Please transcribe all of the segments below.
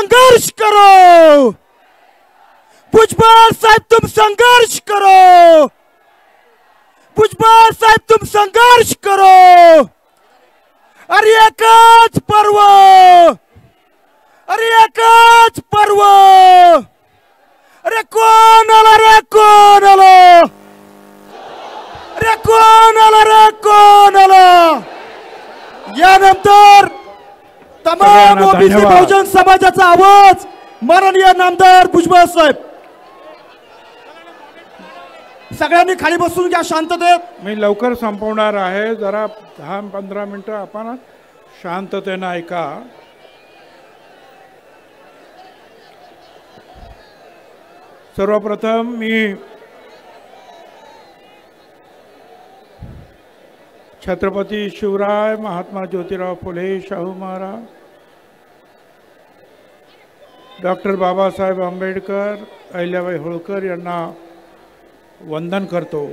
संघर्ष करो, भुजबळ साहेब तुम संघर्ष करो, भुजबळ साहेब तुम संघर्ष करो। अरे एकच पर्व, अरे एकच पर्व, अरे कोण आला रे कोण आला, अरे कोण आला रे कोण आला। यानंतर तमाम ओबीसी बहुजन समाजाचा आवाज माननीय नामदार भुजबळ साहेब। सगळ्यांनी खाली बसून घ्या शांततेत। मी लवकर संपवणार आहे, जरा 10-15 मिनिटं आपण शांततेने ऐका। सर्वप्रथम मी छत्रपती शिवराय महात्मा ज्योतिराव फुले शाहू महाराज डॉक्टर बाबासाहेब आंबेडकर अहिल्याबाई होळकर यांना वंदन करतो।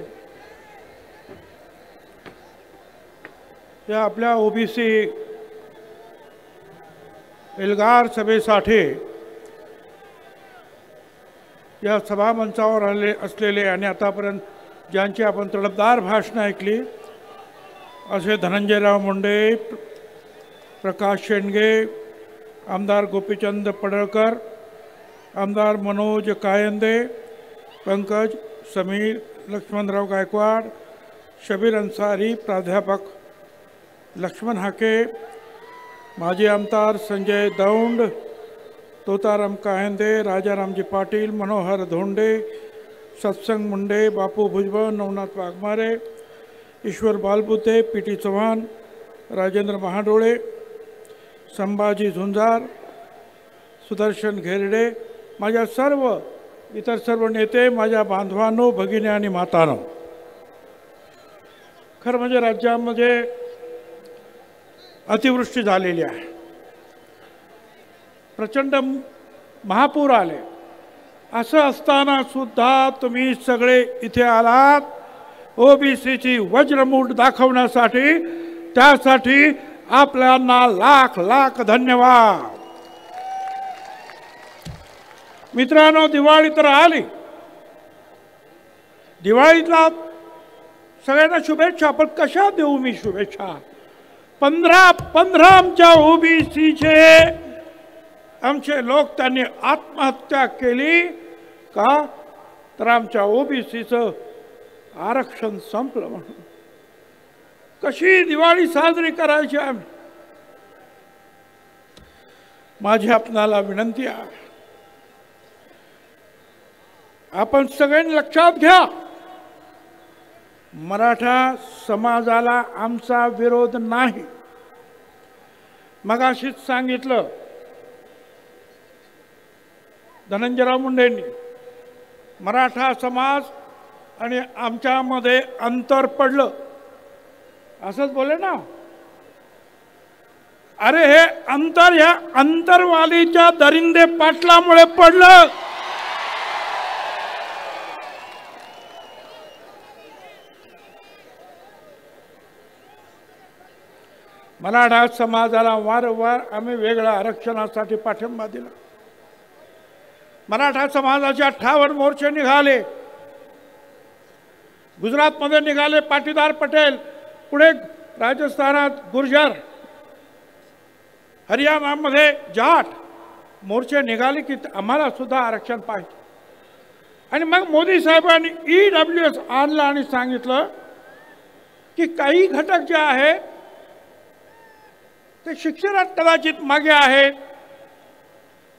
या आपल्या ओबीसी एल्गार सभेसाठी या सभामंचावर आले असलेले आणि आतापर्यंत ज्यांची आपण तडफदार भाषणं ऐकली असे धनंजयराव मुंडे, प्रकाश शेंडगे, आमदार गोपीचंद पडळकर, आमदार मनोज कायंदे, पंकज समीर, लक्ष्मणराव गायकवाड, शबीर अन्सारी, प्राध्यापक लक्ष्मण हाके, माजी आमदार संजय दौंड, तोताराम कायंदे, राजारामजी पाटील, मनोहर धोंडे, सत्संग मुंडे, बापू भुजबळ, नवनाथ वाघमारे, ईश्वर बालबुते, पीटी चव्हाण, राजेंद्र महाडोळे, संभाजी झुंजार, सुदर्शन घेरडे, माझ्या इतर सर्व नेते, माझ्या बांधवांनो, भगिनी आणि मातांनो, खरं म्हणजे राज्यामध्ये अतिवृष्टी झालेली आहे, प्रचंड महापूर आले। असं असताना सुद्धा तुम्ही सगळे इथे आलात ओबीसीची वज्रमूठ दाखवण्यासाठी, त्यासाठी आपल्याला लाख लाख धन्यवाद। मित्रांनो, दिवाळी तर आली, दिवाळीतला सगळ्यांना शुभेच्छा, पण कशा देऊ मी शुभेच्छा? 15 आमच्या ओबीसीचे आमचे लोक त्यांनी आत्महत्या केली का? तर आमच्या ओबीसीचं आरक्षण संपलं म्हणून। कशी दिवाळी साजरी करायची आम्ही? माझी आपणाला विनंती आहे, आपण सगळ्यांनी लक्षात घ्या, मराठा समाजाला आमचा विरोध नाही। मगाशीच सांगितलं धनंजयराव मुंडेंनी, मराठा समाज आणि आमच्यामध्ये अंतर पडलं, असंच बोले ना। अरे हे अंतर ह्या अंतरवालीच्या दरिंदे पाटलामुळे पडलं। मराठा समाजाला वारंवार आम्ही वेगळ्या आरक्षणासाठी पाठिंबा दिला। मराठा समाजाच्या 58 मोर्चे निघाले, गुजरातमध्ये निघाले पाटीदार पटेल, पुढे राजस्थानात गुर्जर, हरियाणामध्ये जाट मोर्चे निघाले की आम्हाला सुद्धा आरक्षण पाहिजे। आणि मग मोदी साहेबांनी EWS आणलं आणि सांगितलं की काही घटक जे आहे ते शिक्षणात कदाचित मागे आहेत,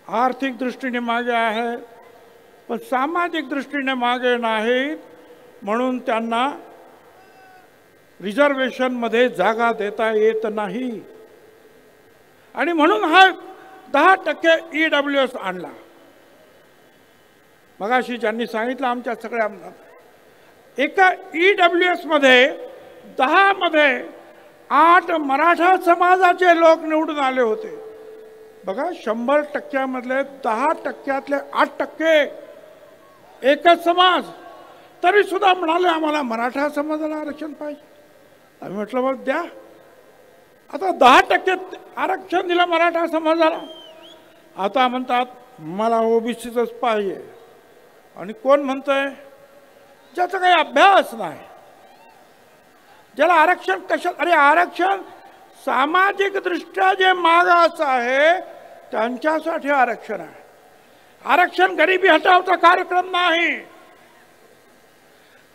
आर्थिक दृष्टीने मागे आहेत, पण सामाजिक दृष्टीने मागे नाहीत, म्हणून त्यांना रिझर्वेशनमध्ये जागा देता येत नाही। आणि म्हणून हा 10% EWS आणला। मगाशी ज्यांनी सांगितलं आमच्या सगळ्या एका EWS मध्ये 10 मध्ये 8 मराठा समाजाचे लोक निवडून आले होते। बघा, 100% मधले 10%तले 8% एकच समाज, तरी सुद्धा म्हणाले आम्हाला मराठा समाजाला आरक्षण पाहिजे। आम्ही म्हटलं मग द्या। आता 10% आरक्षण दिलं मराठा समाजाला, आता म्हणतात मला ओबीसीच पाहिजे, आणि कोण म्हणतंय ज्याचा काही अभ्यास नाही, ज्याला आरक्षण कशात, अरे आरक्षण सामाजिक दृष्ट्या जे मागास आहे त्यांच्यासाठी आरक्षण आहे. आरक्षण गरिबी हटावचा कार्यक्रम नाही.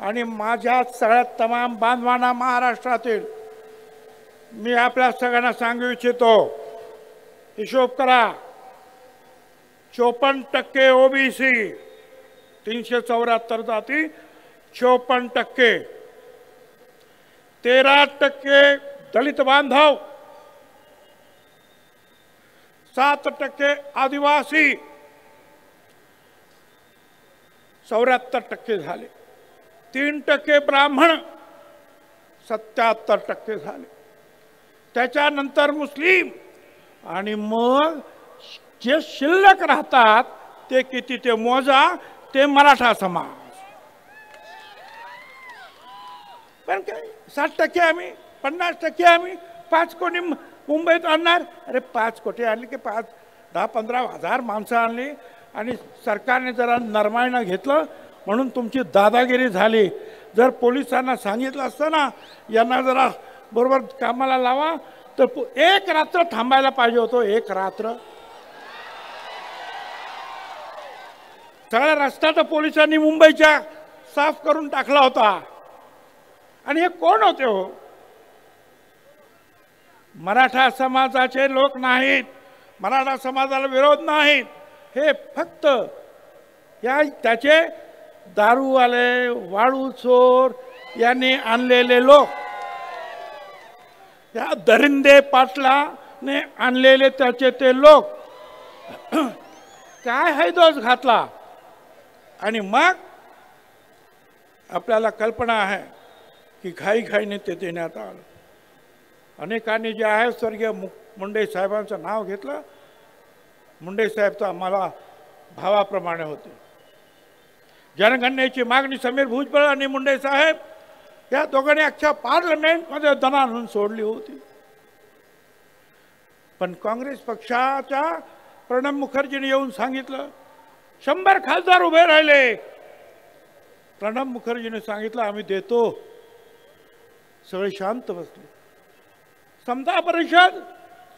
आणि माझ्या सगळ्यात तमाम बांधवांना महाराष्ट्रातील मी आपल्या सगळ्यांना सांगू इच्छितो, हिशोब करा. 54% ओबीसी, 374 जाती, 54%, 13% दलित बांधव, 7% आदिवासी, 74% झाले. 3% ब्राह्मण, 77% झाले. त्याच्यानंतर मुस्लिम, आणि मग जे शिल्लक राहतात ते किती ते मोजा, ते मराठा समाज. पण काय 60% आम्ही, 50% आम्ही, 5 कोटी मुंबईत आणणार. अरे 5 कोटी आणले की 10-15 हजार माणसं आणली, आणि सरकारने जरा नरमाईनं घेतलं म्हणून तुमची दादागिरी झाली. जर पोलिसांना सांगितलं असतं ना यांना जरा बरोबर कामाला लावा, तर एक रात्र थांबायला पाहिजे होतो. एक रात्र सगळा रस्ता तर पोलिसांनी मुंबईच्या साफ करून टाकला होता. आणि हे कोण होते हो? मराठा समाजाचे लोक नाहीत, मराठा समाजाला विरोध नाहीत. हे फक्त या त्याचे दारूवाले, वाळू चोर यांनी आणलेले लोक, या दरिंदे पाटलाने आणलेले त्याचे ते लोक काय हैदोस घातला. आणि मग आपल्याला कल्पना आहे की घाईघाईने ते देण्यात आलं. अनेकांनी जे आहे स्वर्गीय मुंडे साहेबांचं नाव घेतलं. मुंडे साहेब तर आम्हाला भावाप्रमाणे होते. जनगणनेची मागणी समीर भुजबळ आणि मुंडे साहेब या दोघांनी अख्ख्या पार्लमेंटमध्ये दणाणून सोडली होती. पण काँग्रेस पक्षाच्या प्रणब मुखर्जीने येऊन सांगितलं 100 खासदार उभे राहिले. प्रणब मुखर्जीने सांगितलं आम्ही देतो. सगळे शांत बसले. समता परिषद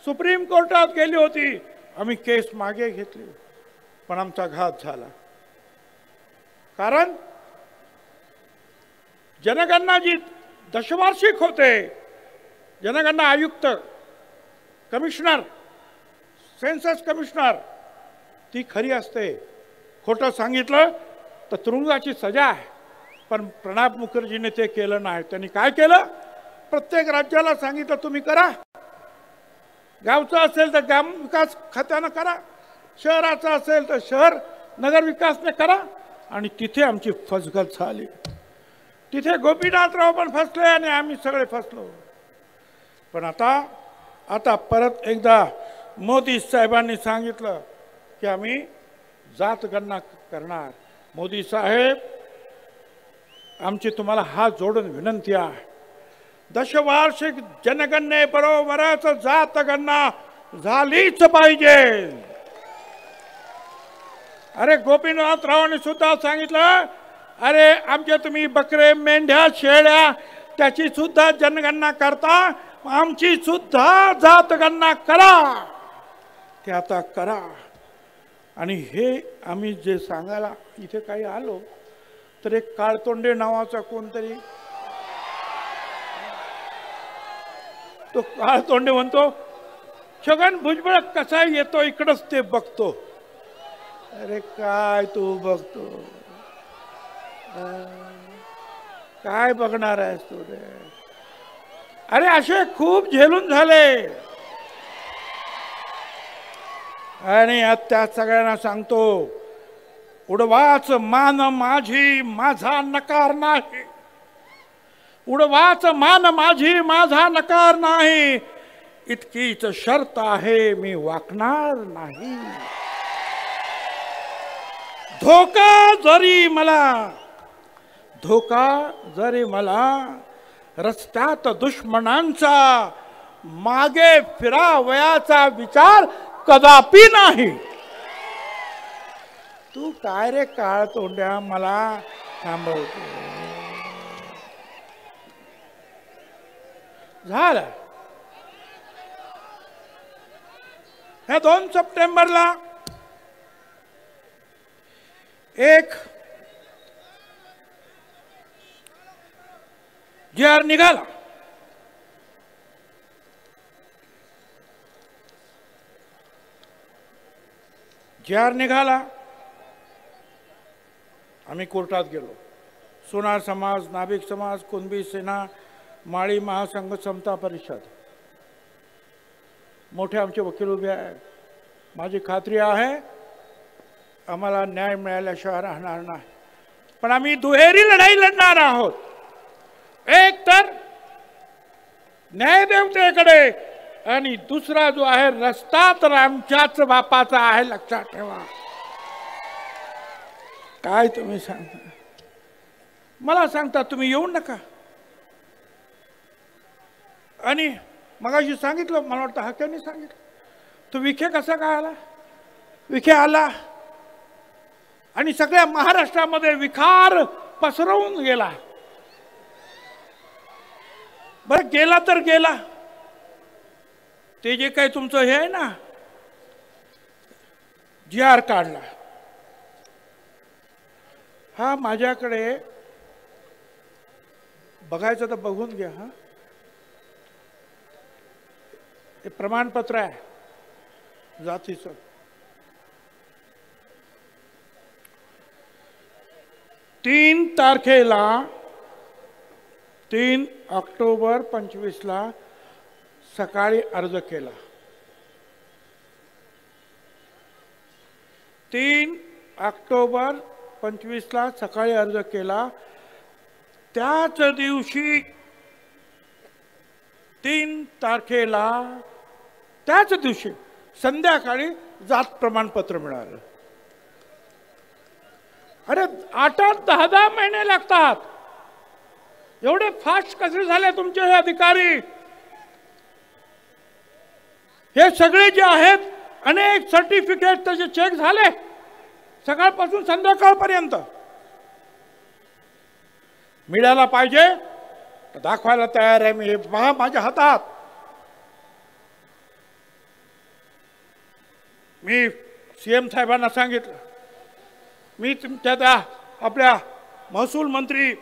सुप्रीम कोर्टात गेली होती. आम्ही केस मागे घेतली, पण आमचा घात झाला. कारण जनगणना जी दशवार्षिक होते, जनगणना आयुक्त, कमिशनर, सेन्सस कमिशनर, ती खरी असते. खोटं सांगितलं तर तुरुंगाची सजा आहे. पण प्रणब मुखर्जीने ते केलं नाही. त्यांनी काय केलं? प्रत्येक राज्याला सांगितलं तुम्ही करा. गावचं असेल तर ग्राम विकास खात्यानं करा, शहराचं असेल तर शहर नगर विकासने करा. आणि तिथे आमची फसगत झाली. तिथे गोपीनाथराव पण फसले आणि आम्ही सगळे फसलो. पण आता परत एकदा मोदी साहेबांनी सांगितलं की आम्ही जातगणना करणार. मोदी साहेब, आमची तुम्हाला हात जोडून विनंती आहे, दशवार्षिक जनगणनेबरोबरच जातगणना झालीच पाहिजे. अरे गोपीनाथरावांनी सुद्धा सांगितलं, अरे आमच्या तुम्ही बकरे, मेंढ्या, शेळ्या त्याची सुद्धा जनगणना करता, आमची सुद्धा जातगणना करा. ते आता करा. आणि हे आम्ही जे सांगायला इथे काही आलो तर एक काळतोंडे नावाचा कोणतरी, तो काळतोंडे म्हणतो छगन भुजबळ कसा येतो इकडंच ते बघतो. अरे काय तू बघतो, काय बघणार आहेस तू रे? अरे असे खूप झेलून झाले. आणि त्या सगळ्यांना सांगतो, उडवाच मान माझी माझा नकार नाही. उडवाच मान माझी माझा नकार नाही. इतकीच शर्त आहे मी वाकणार नाही. धोका जरी मला रस्त्यात दुश्मनांचा मागे फिरावयाचा विचार कदापि नाही. तू काय रे काळ तोंड्या मला थांबवतो. झालं. ह्या 2 सप्टेंबरला एक जी.आर. निघाला. जी.आर. निघाला. आम्ही कोर्टात गेलो. सोनार समाज, नाभिक समाज, कुणबी सेना, माळी महासंघ, समता परिषद, मोठे आमचे वकील उभे आहेत. माझी खात्री आहे आम्हाला न्याय मिळाल्याशिवाय राहणार नाही. पण आम्ही दुहेरी लढाई लढणार आहोत. एक तर न्यायदेवतेकडे आणि दुसरा जो आहे रस्ता तर आमच्याच बापाचा आहे, लक्षात ठेवा. काय तुम्ही सांगता? मला सांगता तुम्ही येऊ नका. आणि मगाशी सांगितलं, मला वाटतं हाक्याने सांगितलं, तो विखे कसा काय आला? विखे आला आणि सगळ्या महाराष्ट्रामध्ये विखार पसरवून गेला. बरं गेला तर गेला. ते जे काही तुमचं हे आहे ना, जी.आर. काढला, हा माझ्याकडे बघायचं तर बघून घ्या. हा हे प्रमाणपत्र आहे जातीचं. तीन तारखेला 3 ऑक्टोबर 25ला सकाळी अर्ज केला. 3 ऑक्टोबर 25ला सकाळी अर्ज केला. त्याच दिवशी 3 तारखेला त्याच दिवशी संध्याकाळी जात प्रमाणपत्र मिळालं. अरे 8-8, 10-10 महिने लागतात. एवढे फास्ट कसे झाले तुमचे हे अधिकारी? हे सगळे जे आहेत अनेक सर्टिफिकेट त्याचे चेक झाले सकाळपासून संध्याकाळपर्यंत. मिळायला पाहिजे तर दाखवायला तयार आहे मी. हे पहा माझ्या हातात. मी सीएम साहेबांना सांगितलं, मी तुमच्या त्या आपल्या महसूल मंत्री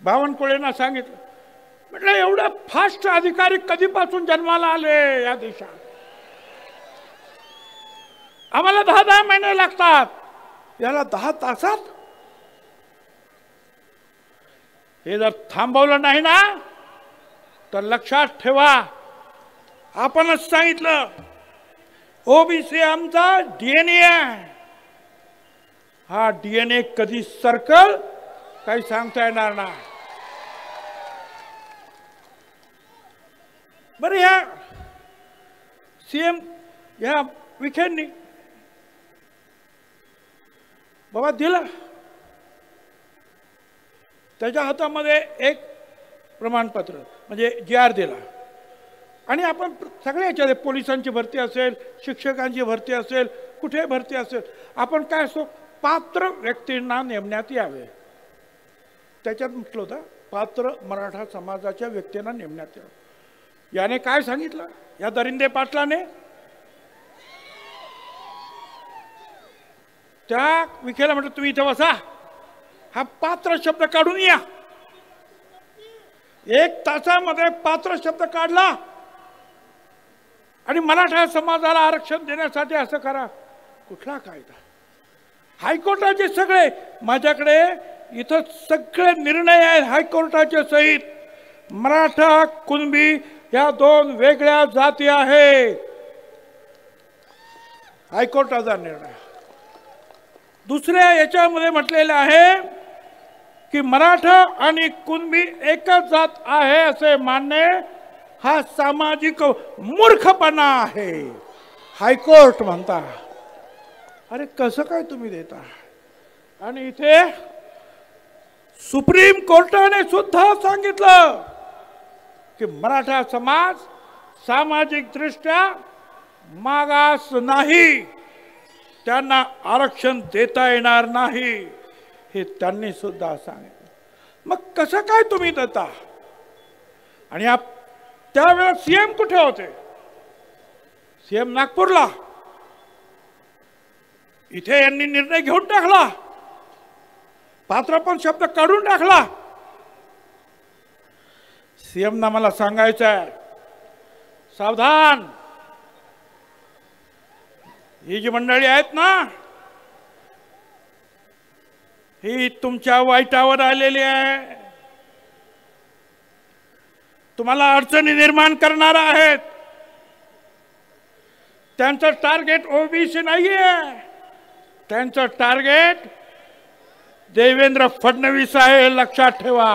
बावनकुळेंना सांगितलं, म्हटलं एवढे फास्ट अधिकारी कधीपासून जन्माला आले या देशात? आम्हाला 10-10 महिने लागतात, याला 10 तासात. हे जर थांबवलं नाही ना तर लक्षात ठेवा, आपणच सांगितलं ओबीसी आमचा डीएनए आहे. हा डीएनए कधी सर्कल काही सांगता येणार नाही. बरं या सीएम या विखेंनी बाबा दिला, त्याच्या हातामध्ये एक प्रमाणपत्र म्हणजे जी.आर. दिला. आणि आपण सगळ्याच्या पोलिसांची भरती असेल, शिक्षकांची भरती असेल, कुठे भरती असेल, आपण काय असतो पात्र व्यक्तींना नेमण्यात यावे. त्याच्यात म्हटलं होतं पात्र मराठा समाजाच्या व्यक्तींना नेमण्यात यावं. याने काय सांगितलं या दरिंदे पाटलाने? त्या विखेला म्हटलं तुम्ही इथं बसा, हा पात्र शब्द काढून या. 1 तासामध्ये पात्र शब्द काढला आणि मराठा समाजाला आरक्षण देण्यासाठी असं करा. कुठला कायदा? हायकोर्टाचे सगळे माझ्याकडे इथं सगळे निर्णय आहेत हायकोर्टाचे सहित. मराठा कुणबी या 2 वेगळ्या जाती आहेत. हायकोर्टाचा निर्णय. दुसऱ्या याच्यामध्ये म्हटलेलं आहे की मराठा आणि कुणबी एकच जात आहे असे मानणे हा सामाजिक मूर्खपणा आहे, हायकोर्ट म्हणता. अरे कसं काय तुम्ही देता? आणि इथे सुप्रीम कोर्टाने सुद्धा सांगितलं की मराठा समाज सामाजिक दृष्ट्या मागास नाही. त्यांना आरक्षण देता येणार नाही हे त्यांनी सुद्धा सांगितलं. मग कसं काय तुम्ही देता? आणि त्यावेळेला सीएम कुठे होते? सीएम नागपूरला. इथे यांनी निर्णय घेऊन टाकला, पात्रपण शब्द काढून टाकला. सीएम ना मला सांगायचं आहे, सावधान, ही जी मंडळी आहेत ना, ही तुमच्या वाईटावर आलेली आहे, तुम्हाला अडचणी निर्माण करणार आहेत. त्यांचं टार्गेट ओबीसी नाहीये, त्यांचं टार्गेट देवेंद्र फडणवीस आहे, लक्षात ठेवा.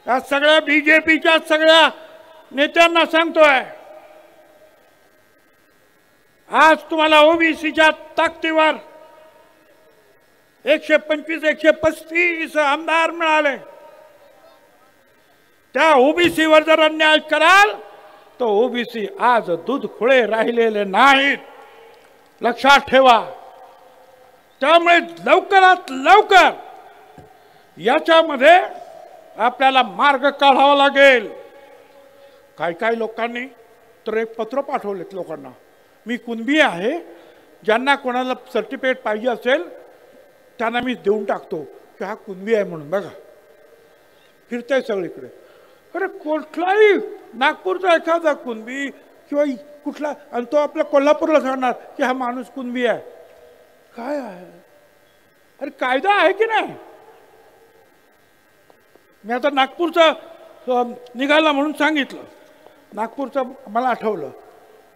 या सगळ्या बीजेपीच्या सगळ्या नेत्यांना सांगतोय, आज तुम्हाला ओबीसीच्या ताकदीवर 125 135 आमदार मिळाले. त्या ओबीसीवर जर अन्याय कराल तर ओबीसी आज दूध खुळे राहिलेले नाहीत, लक्षात ठेवा. त्यामुळे लवकरात लवकर याच्यामध्ये आपल्याला मार्ग काढावा लागेल. काही लोकांनी तर एक पत्र पाठवलेत लोकांना, मी कुणबी आहे, ज्यांना कोणाला सर्टिफिकेट पाहिजे असेल त्यांना मी देऊन टाकतो की हा कुणबी आहे म्हणून. बघा, फिरतंय सगळीकडे. अरे कुठलाही नागपूरचा एखादा कुणबी किंवा कुठला, आणि तो आपल्या कोल्हापूरला सांगणार की हा माणूस कुणबी आहे. काय आहे? अरे कायदा आहे की नाही? मी आता नागपूरचा निघाला म्हणून सांगितलं, नागपूरचं मला आठवलं.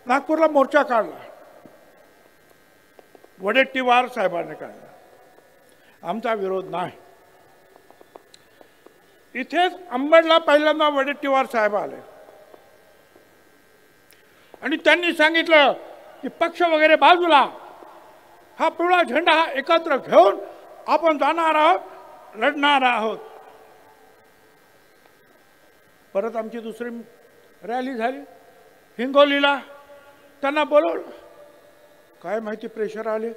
नागपूरला मोर्चा काढला, वडेट्टीवार साहेबांनी काढला, आमचा विरोध नाही. इथेच अंबडला पहिल्यांदा वडेट्टीवार साहेब आले आणि त्यांनी सांगितलं की पक्ष वगैरे बाजूला, हा पिवळा झेंडा हा एकत्र घेऊन आपण जाणार आहोत, लढणार आहोत. परत आमची दुसरी रॅली झाली हिंगोलीला, त्यांना बोलवलं, काय माहिती प्रेशर आले,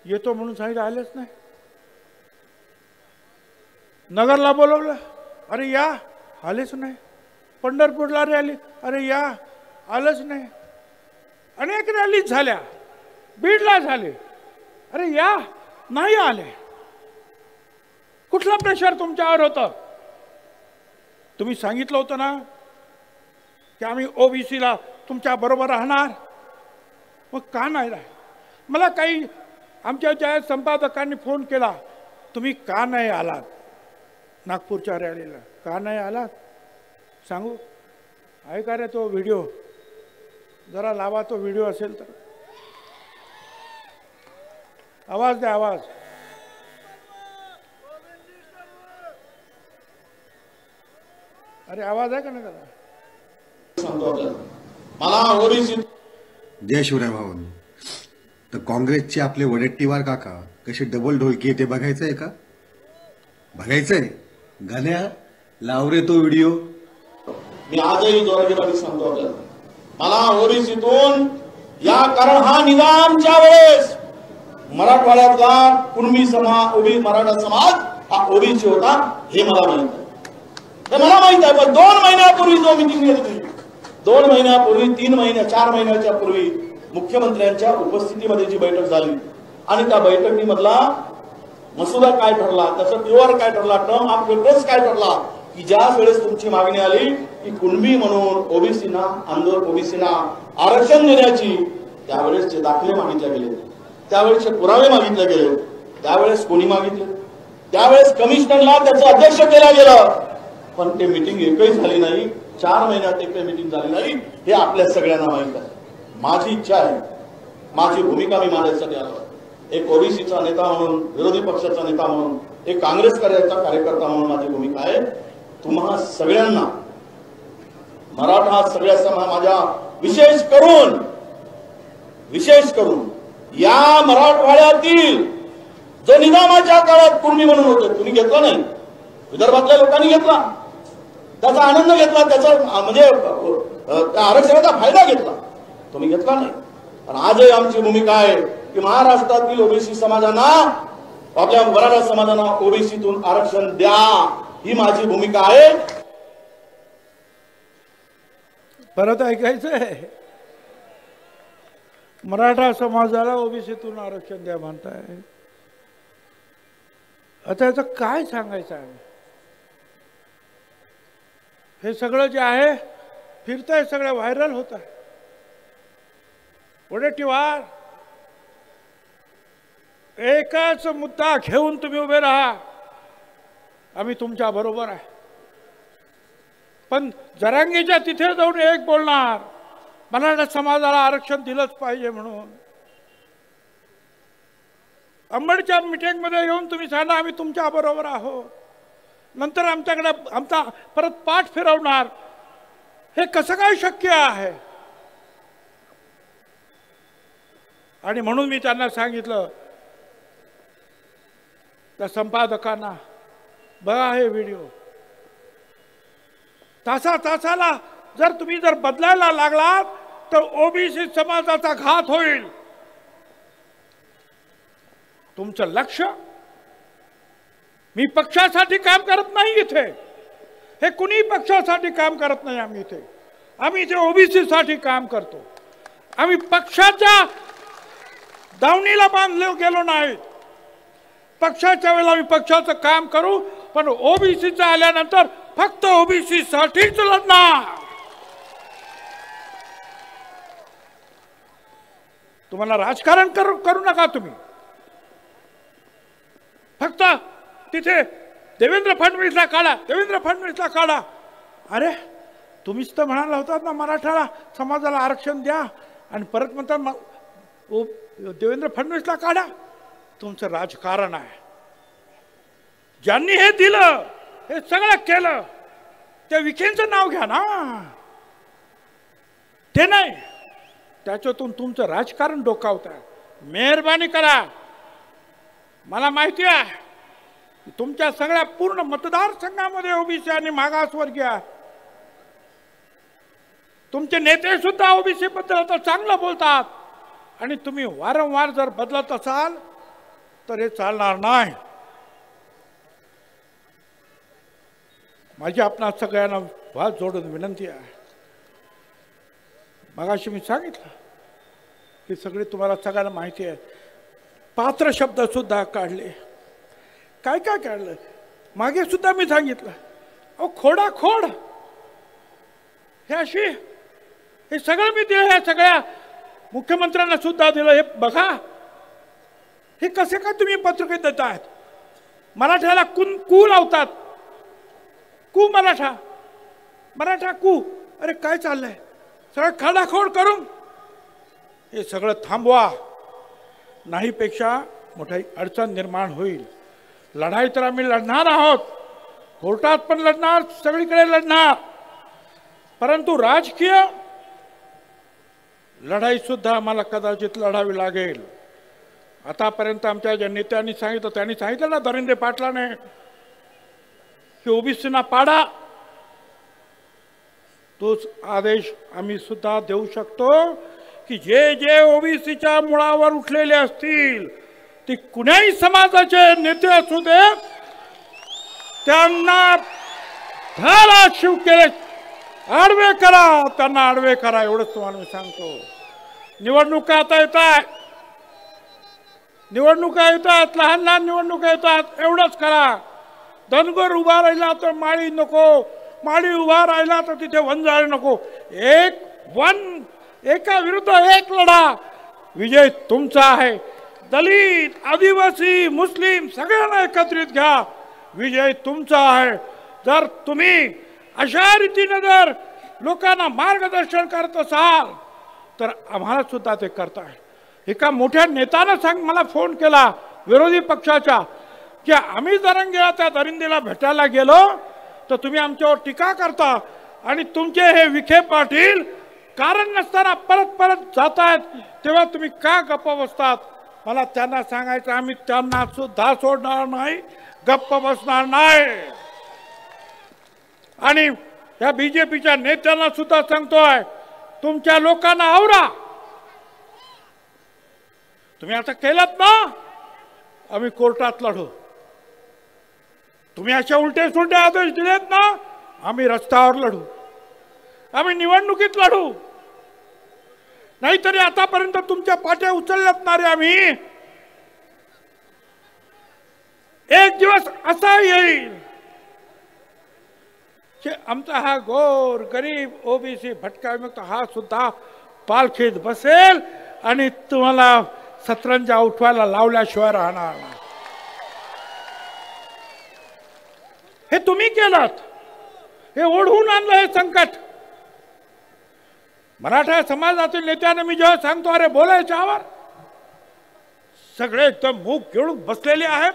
येतो म्हणून सांगितलं, आलेच नाही. नगरला बोलवलं, अरे या, आलेच नाही. पंढरपूरला रॅली, अरे या, आलंच नाही. अनेक रॅली झाल्या, बीडला झाले, अरे या, नाही आले. कुठला प्रेशर तुमच्यावर होतं? तुम्ही सांगितलं होतं ना की आम्ही ओबीसीला तुमच्या बरोबर राहणार, मग का नाही राह? मला काही आमच्या ज्या संपादकांनी फोन केला, तुम्ही का नाही आलात नागपूरच्या रॅलीला, का नाही आलात सांगू? ऐका रे तो व्हिडिओ, जरा लावा तो व्हिडिओ असेल तर. आवाज द्या, आवाज. अरे आवाज आहे का नाही त्याला? मला ओबीसी. जय शिवराय भावांनो. तर काँग्रेसचे आपले वडेट्टीवार काका कसे डबल ढोलकी ते बघायचंय का? बघायचंय? गाण्या लावरे तो व्हिडिओ. मी आजही जोरदार सांगतो आपल्याला, मला ओबीसीतून या, कारण हा निजामच्या वेळेस मराठवाड्यातला कुणबी समाज, मराठा समाज हा ओबीसी होता, हे मला माहित आहे. हे मला माहित आहे. पण 2 महिन्यापूर्वी जो मिटिंग घेतली, 2 महिन्यापूर्वी, 3 महिन्या 4 महिन्याच्या पूर्वी मुख्यमंत्र्यांच्या उपस्थितीमध्ये जी बैठक झाली आणि त्या बैठकीमधला मसुदा काय ठरला, त्याचा पीओआर काय ठरला, टर्म ऑफ रेफरन्स काय ठरला, की ज्या वेळेस तुमची मागणी आली की कुणबी म्हणून ओबीसीना, ओबीसीना आरक्षण देण्याची, त्यावेळेस जे दाखले मागितले गेले, त्यावेळेसचे पुरावे मागितले गेले, त्यावेळेस कोणी मागितले? त्यावेळेस कमिशनरला त्याचं अध्यक्ष केलं गेलं, पण ते मीटिंग एकही झाली नाही. 4 महिन्यात एकही मीटिंग झाली नाही, हे आपल्या सगळ्यांना माहित आहे. माझी इच्छा आहे, माझी भूमिका मी मांडण्यासाठी आलो, एक ओबीसीचा नेता म्हणून, विरोधी पक्षाचा नेता म्हणून, एक काँग्रेस कार्यकर्ता म्हणून माझी भूमिका आहे. तुम्हा सगळ्यांना, मराठा सगळ्या समाजाच्या विशेष करून या मराठवाड्यातील जो निजामाच्या काळात कुणबी म्हणून होते, तुम्ही घेतला नाही, विदर्भातल्या लोकांनी घेतला, त्याचा आनंद घेतला, त्याचा म्हणजे आरक्षणाचा फायदा घेतला, तुम्ही घेतला नाही. आणि आजही आमची भूमिका आहे की महाराष्ट्रातील ओबीसी समाजांना, आपल्या मराठा समाजांना ओबीसीतून आरक्षण द्या, ही माझी भूमिका आहे. परत ऐकायचंय, मराठा समाजाला ओबीसीतून आरक्षण द्या म्हणताय. आता याचं काय सांगायचं आहे? हे सगळं जे आहे फिरतंय, सगळं व्हायरल होत आहे. वडेट्टीवार एकच मुद्दा घेऊन तुम्ही उभे राहा, आम्ही तुमच्या बरोबर आहे. पण जरांगीच्या तिथे जाऊन एक बोलणार, मराठा समाजाला आरक्षण दिलंच पाहिजे म्हणून. अंबडच्या मीटिंगमध्ये येऊन तुम्ही सांगा आम्ही तुमच्या बरोबर आहोत, नंतर आमच्याकडे आमचा परत पाठ फिरवणार. हे कसं काय शक्य आहे? आणि म्हणून मी त्यांना सांगितलं, त्या संपादकांना, बघा हे व्हिडिओ, तासाला जर तुम्ही बदलायला लागलात तर ओबीसी समाजाचा घात होईल. तुमचं लक्ष, मी पक्षासाठी काम करत नाही इथे, हे कुणी पक्षासाठी काम करत नाही. आम्ही इथे ओबीसी साठी काम करतो. आम्ही पक्षाच्या दावणीला बांधले गेलो नाही. पक्षाच्या वेळेला आम्ही पक्षाचं काम करू, पण ओबीसीचं आल्यानंतर फक्त ओबीसी साठीच लढणार. तुम्हाला राजकारण करू नका. तुम्ही फक्त तिथे देवेंद्र फडणवीसला काढा, देवेंद्र फडणवीसला काढा. अरे तुम्हीच तर म्हणाला होतात ना मराठा समाजाला आरक्षण द्या, आणि परत म्हणतात देवेंद्र फडणवीसला काढा. तुमचं राजकारण आहे. ज्यांनी हे दिलं, हे सगळं केलं, त्या विखेंचं नाव घ्या ना, ते नाही. त्याच्यातून तुमचं राजकारण डोकावत आहे. मेहरबानी करा. मला माहिती आहे की तुमच्या सगळ्या पूर्ण मतदारसंघामध्ये ओबीसी आणि मागासवर्गीय आहे. तुमचे नेते सुद्धा ओबीसी बद्दल आता चांगलं बोलतात, आणि तुम्ही वारंवार जर बदलत असाल तर हे चालणार नाही. माझी आपणा सगळ्यांना हात जोडून विनंती आहे. मगाशी मी सांगितलं की सगळे तुम्हाला सगळ्यांना माहिती आहे. पात्र शब्द सुद्धा काढले, काय काय काढलं मागे सुद्धा मी सांगितलं. अहो खोडाखोड हे अशी, हे सगळं मी दिलं, हे सगळ्या मुख्यमंत्र्यांना सुद्धा दिलं. हे बघा, हे कसे काय तुम्ही पत्रकारिता देत आहेत? मराठ्याला कू लावतात. कू मराठा, मराठा कू. अरे काय चाललंय? सगळं खाडाखोड करून हे सगळं थांबवा, नाही पेक्षा मोठी अडचण निर्माण होईल. लढाई तर आम्ही लढणार आहोत, कोर्टात पण लढणार, सगळीकडे लढणार, परंतु राजकीय लढाई सुद्धा आम्हाला कदाचित लढावी लागेल. आतापर्यंत आमच्या ज्या नेत्यांनी सांगितलं, त्यांनी सांगितलं ना धनंजय पाटलाने की ओबीसीना पाडा, तोच आदेश आम्ही सुद्धा देऊ शकतो की जे जे ओबीसीच्या मुळावर उठलेले असतील, ते कुणाही समाजाचे नेते असू दे, त्यांना धारा शिवके आडवे करा, त्यांना आडवे करा, एवढंच तुम्हाला मी सांगतो. निवडणुका आता येतात, निवडणुका येतात, लहान लहान निवडणुका येतात, एवढंच करा. धनगर उभा राहिला तर माळी नको, माळी उभा राहिला तर तिथे वंजाळ नको. एका विरुद्ध एक लढा, विजय तुमचा आहे. दलित, आदिवासी, मुस्लिम सगळ्यांना एकत्रित घ्या, विजय तुमचा आहे. जर तुम्ही अशा रीतीने जर लोकांना मार्गदर्शन करत असाल तर आम्हाला सुद्धा ते करताय. एका मोठ्या नेत्यानं मला फोन केला विरोधी पक्षाच्या, की आम्ही जरंगीला त्या दरिंदीला भेटायला गेलो तर तुम्ही आमच्यावर टीका करता, आणि तुमचे हे विखे पाटील कारण नसताना परत परत जात आहेत, तेव्हा तुम्ही का गप्प बसतात? मला त्यांना सांगायचं, आम्ही त्यांना सुद्धा सोडणार नाही, गप्प बसणार नाही. आणि या बीजेपीच्या नेत्यांना सुद्धा सांगतोय, तुमच्या लोकांना आवरा, तुम्ही आता केलात ना, आम्ही कोर्टात लढू. तुम्ही अशा उलटे सुलटे आदेश दिलेत ना, आम्ही रस्त्यावर लढू, आम्ही निवडणुकीत लढू. नाहीतरी आतापर्यंत तुमच्या पाट्या उचलल्यात ना रे आम्ही. एक दिवस असा येईल की आमचा हा गोर गरीब ओबीसी भटका विमुक्त हा सुद्धा पालखीत बसेल आणि तुम्हाला सतरंजा उठवायला लावल्याशिवाय राहणार नाही. हे तुम्ही केलात, हे ओढवून आणलं हे संकट. मराठा समाजातील नेत्यांना मी जेव्हा सांगतो अरे बोलायच्यावर, सगळे एकदम मूग घेऊन बसलेले आहेत.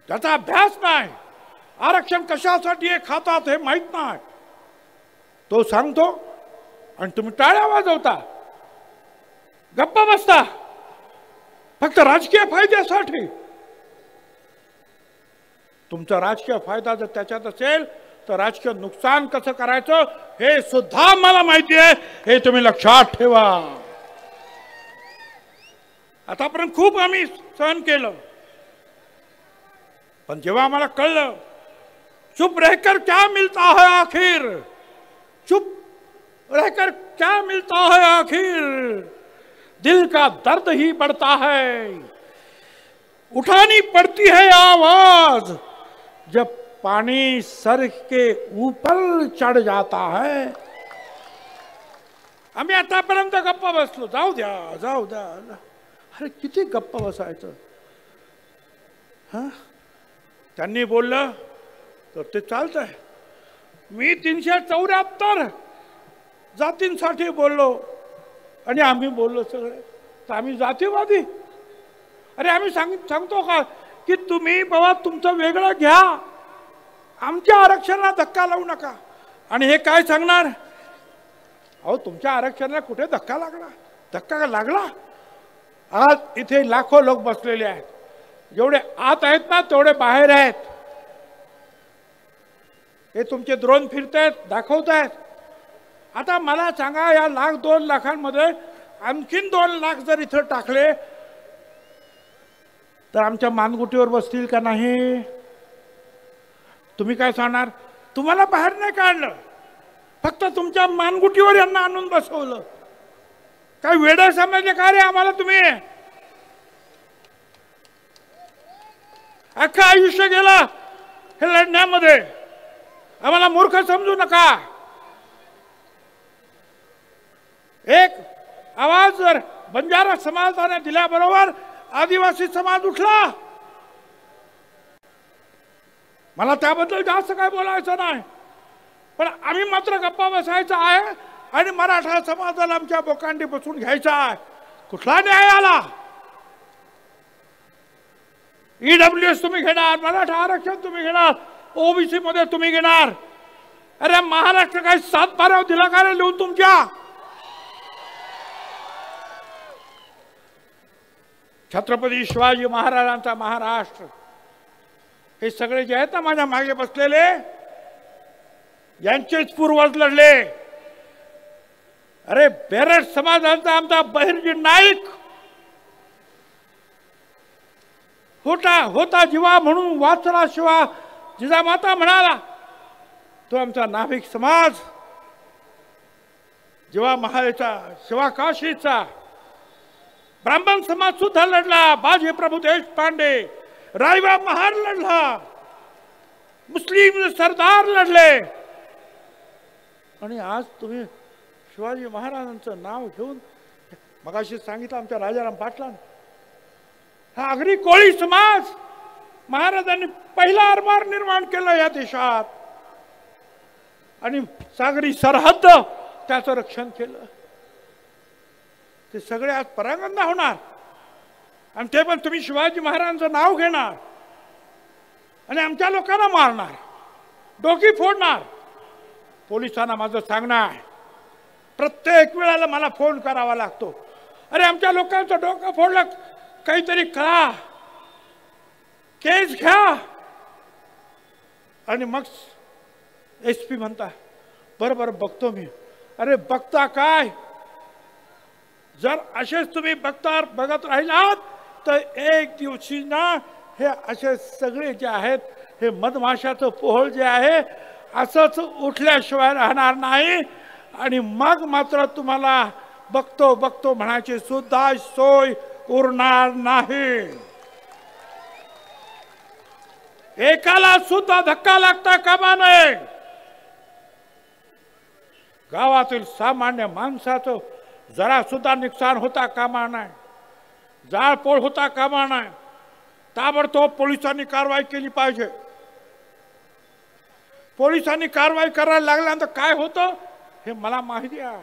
त्याचा अभ्यास नाही, आरक्षण कशासाठी हे खातात हे माहित नाही. तो सांगतो आणि तुम्ही टाळ्या वाजवता, गप्पा बसता फक्त राजकीय फायद्यासाठी. तुमचा राजकीय फायदा जर त्याच्यात असेल तर राजकीय नुकसान कसं करायचं हे सुद्धा मला माहिती आहे. हे तुम्ही लक्षात ठेवा. आतापर्यंत खूप आम्ही सहन केलं, पण जेव्हा आम्हाला कळलं चुप रहकर क्या मिलता है आखिर, चुप रहकर क्या मिलता है आखिर, दिल का दर्द ही बढ़ता है, उठानी पड़ती है आवाज जब पानी सर के ऊपर चढ़ जाता है. आम्ही आतापर्यंत गप्पा बसलो, जाऊ द्या जाऊ द्या. अरे किती गप्पा बसायचं. त्यांनी बोललं तर ते चालतंय. मी 374 जातींसाठी बोललो आणि आम्ही बोललो सगळे, तर आम्ही जातीवादी. अरे आम्ही सांगतो का की तुम्ही बाबा तुमचं वेगळं घ्या, आमच्या आरक्षणाला धक्का लावू नका. आणि हे काय सांगणार, अहो तुमच्या आरक्षणाला कुठे धक्का लागला, धक्का लागला. आज इथे लाखो लोक बसलेले आहेत, जेवढे आत आहेत ना तेवढे बाहेर आहेत. हे तुमचे ड्रोन फिरतायत, दाखवतायत. आता मला सांगा, या 1,00,000-2 लाखांमध्ये आणखीन 2 लाख जर इथं टाकले तर आमच्या मानगुटीवर बसतील का नाही? तुम्ही काय सांगणार? तुम्हाला बाहेर नाही काढलं, फक्त तुमच्या मानगुटीवर यांना आणून बसवलं. काय वेडे समजले का रे आम्हाला तुम्ही? अख्खं आयुष्य गेला हे लढण्यामध्ये, आम्हाला मूर्ख समजू नका. एक आवाज जर बंजारा समाजाने दिल्याबरोबर आदिवासी समाज उठला. मला त्याबद्दल जास्त काय बोलायचं नाही, पण आम्ही मात्र गप्पा बसायचा आहे आणि मराठा समाजाला आमच्या बोकांडी बसून घ्यायचा आहे. कुठला न्याय आला? ईडब्ल्यूएस तुम्ही घेणार, मराठा आरक्षण तुम्ही घेणार, ओबीसी मध्ये तुम्ही घेणार. अरे महाराष्ट्र काय 7-12 दिला का रे लिहून तुमच्या? छत्रपती शिवाजी महाराजांचा महाराष्ट्र, हे सगळे जे आहेत ना माझ्या मागे बसलेले, यांचेच पूर्वज लढले. अरे बेरड समाजाचा आमचा बहिर्जी नाईक होता जीवा म्हणून वाचला शिवा जिजामाता म्हणाला. तो आमचा नाभिक समाज जेव्हा महालेचा शिवा काशीचा ब्राह्मण समाज सुद्धा लढला. बाजी प्रभू देशपांडे, रायबा महार लढला, मुस्लिम सरदार लढले. आणि आज तुम्ही शिवाजी महाराजांचं नाव घेऊन, मगाशी सांगितलं आमच्या राजाराम पाटलांनी, हा आगरी कोळी समाज महाराजांनी पहिला आरमार निर्माण केलं या देशात आणि सागरी सरहद्द त्याचं रक्षण केलं. ते सगळे आज परांगण होणार आणि ते पण तुम्ही शिवाजी महाराजांचं नाव घेणार आणि आमच्या लोकांना मारणार, डोकी फोडणार. पोलिसांना माझं सांगणं आहे, प्रत्येक वेळेला मला फोन करावा लागतो, अरे आमच्या लोकांचं डोकं फोडलं, काहीतरी करा, केस घ्या. आणि मग SP म्हणता बरं बरं बघतो मी. अरे बघता काय, जर असेच तुम्ही बघत राहिलात तर एक दिवशी ना हे असे सगळे जे आहेत हे मधमाशाचं पोहळ जे आहे असंच उठल्याशिवाय राहणार नाही आणि मग मात्र तुम्हाला बघतो बघतो म्हणायची सुद्धा सोय उरणार नाही. एकाला सुद्धा धक्का लागता कामा नये. गावातील सामान्य माणसाचं जरा सुद्धा नुकसान होता कामा नये. जाळपोळ होता कामा नये. ताबडतोब पोलिसांनी कारवाई केली पाहिजे. पोलिसांनी कारवाई करायला लागल्यानंतर काय होतं हे मला माहिती आहे.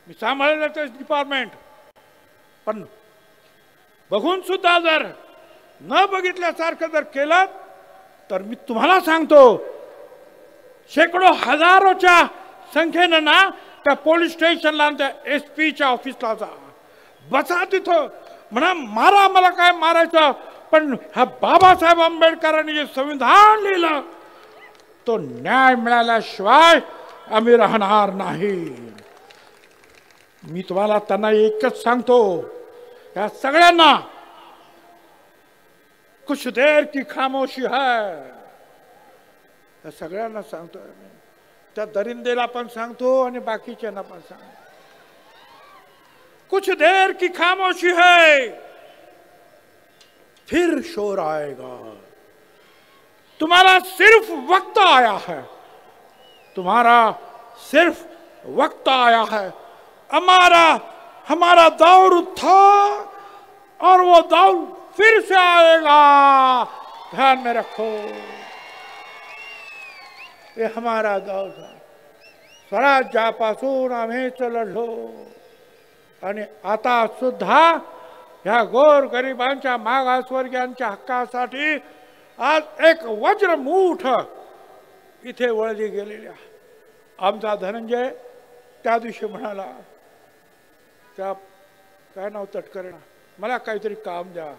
मी सांभाळलं ते डिपार्टमेंट. पण बघून सुद्धा जर न बघितल्यासारखं जर केलं तर मी तुम्हाला सांगतो शेकडो हजारोच्या संख्येनं ना त्या पोलीस स्टेशनला त्या SP च्या ऑफिसला जा. बसा तिथं म्हणा मारा मला काय मारायचं पण हा बाबासाहेब आंबेडकरांनी जे संविधान लिहिलं तो न्याय मिळाल्याशिवाय आम्ही राहणार नाही. मी तुम्हाला त्यांना एकच सांगतो या सगळ्यांना कुछ देर की खामोशी है. या सगळ्यांना सांगतोय मी. त्या दरिंदेला पण सांगतो आणि बाकीच्यांना पण सांगतो. कुछ देर की खामोशी है फिर शोर आएगा. तुम्हारा सिर्फ वक्त आया है. तुम्हारा सिर्फ वक्त आया है. हमारा दौर था और वो दौर फिर से आएगा. ध्यान में रखो ये हमारा दौर था. स्वराज्यापासून आम्ही लढलो आणि आता सुद्धा ह्या गोर गरिबांच्या मागासवर्गीयांच्या हक्कासाठी आज एक वज्रमूठ इथे वळली गेलेली आहे. आमचा धनंजय त्या दिवशी म्हणाला त्या काय नाव तटकरेना मला काहीतरी काम द्या.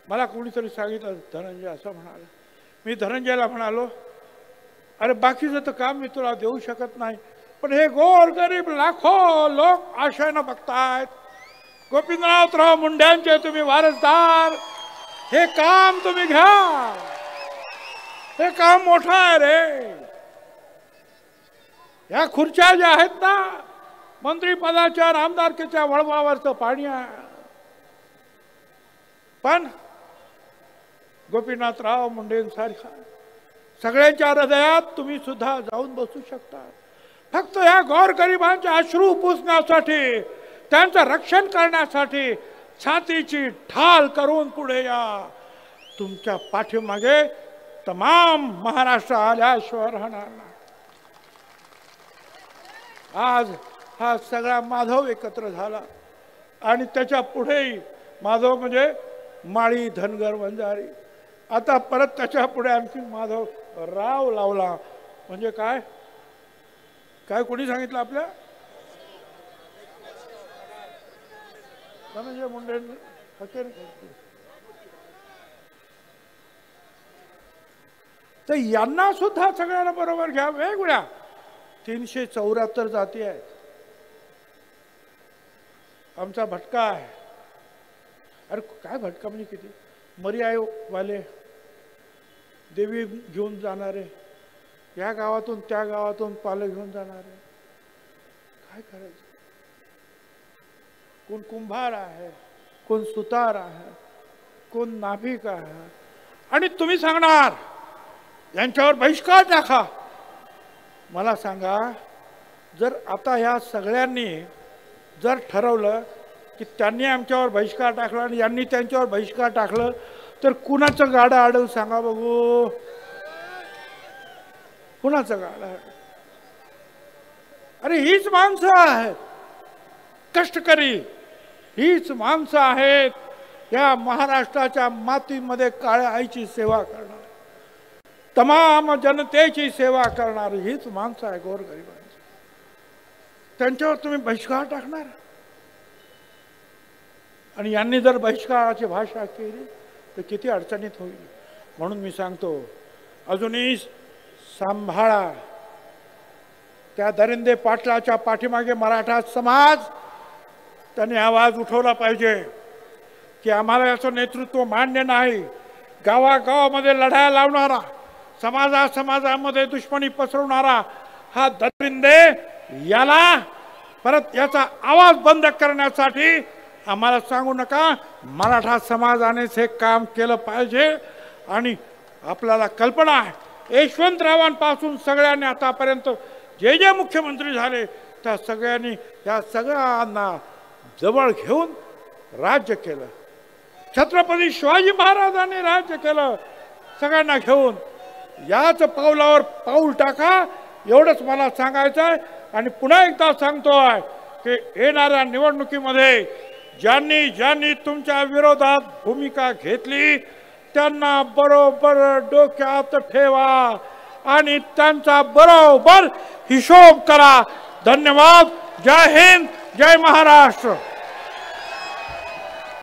मला कोणीतरी सांगितलं धनंजय असं म्हणाला. मी धनंजयला म्हणालो अरे बाकीचं तर काम मी तुला देऊ शकत नाही पण हे गोर गरीब लाखो लोक आशेनं बघतायत. गोपीनाथराव मुंड्यांचे तुम्ही वारसदार. हे काम तुम्ही घ्या. हे काम मोठं आहे रे. या खुर्च्या ज्या आहेत ना मंत्रीपदाच्या आमदारकीच्या वळवावरचं पाणी आहे. पण गोपीनाथराव मुंडेंसारखा सगळ्यांच्या हृदयात तुम्ही सुद्धा जाऊन बसू शकता. फक्त या गोरगरिबांचे अश्रू पुसण्यासाठी त्यांचं रक्षण करण्यासाठी छातीची ढाल करून पुढे या. तुमच्या पाठीमागे तमाम महाराष्ट्र आल्याशिवाय राहणार नाही. आज हा सगळा माधव एकत्र झाला आणि त्याच्या पुढेही माधव म्हणजे माळी धनगर वंजारी. आता परत त्याच्या पुढे आणखी माधव राव लावला. म्हणजे काय काय कोणी सांगितलं आपल्या धनंजय मुंडे तर यांना सुद्धा सगळ्यांना बरोबर घ्या. वेगवेगळ्या 374 जाती आहेत. आमचा भटका आहे. अरे काय भटका म्हणजे किती मर्यावाले देवी घेऊन जाणारे या गावातून त्या गावातून पालं घेऊन जाणारे काय करायचं. कोण कुंभार आहे कोण सुतार आहे कोण नाभिक आहे आणि तुम्ही सांगणार यांच्यावर बहिष्कार टाका. मला सांगा जर आता ह्या सगळ्यांनी जर ठरवलं की त्यांनी आमच्यावर बहिष्कार टाकला आणि यांनी त्यांच्यावर बहिष्कार टाकलं तर कुणाचं गाडं अडल सांगा बघू. कुणाचं गाडं अडल. अरे हीच माणसं आहेत कष्टकरी. हीच माणसं आहेत या महाराष्ट्राच्या मातीमध्ये काळ्या आईची सेवा करणार तमाम जनतेची सेवा करणारी हीच माणसं आहे गोरगरिबांची. त्यांच्यावर तुम्ही बहिष्कार टाकणार आणि यांनी जर बहिष्काराची भाषा केली तर किती अडचणीत होईल. म्हणून मी सांगतो अजूनही सांभाळा. त्या दरिंदे पाटलाच्या पाठीमागे मराठा समाज त्यांनी आवाज उठवला पाहिजे की आम्हाला याचं नेतृत्व मान्य नाही. गावागावामध्ये लढाया लावणारा, समाजामध्ये दुश्मनी पसरवणारा हा दरिंदे, याला परत याचा आवाज बंद करण्यासाठी आम्हाला सांगू नका. मराठा समाजानेच हे काम केलं पाहिजे. आणि आपल्याला कल्पना आहे, यशवंतरावांपासून सगळ्यांनी आतापर्यंत जे जे मुख्यमंत्री झाले त्या सगळ्यांनी या सगळ्यांना जवळ घेऊन राज्य केलं. छत्रपती शिवाजी महाराजांनी राज्य केलं सगळ्यांना घेऊन. याच पावलावर पाऊल टाका, एवढंच मला सांगायचं आहे. आणि पुन्हा एकदा सांगतोय की येणाऱ्या निवडणुकीमध्ये ज्यांनी ज्यांनी तुमच्या विरोधात भूमिका घेतली त्यांना बरोबर डोक्यात ठेवा आणि त्यांचा बरोबर हिशोब करा. धन्यवाद. जय हिंद, जय महाराष्ट्र.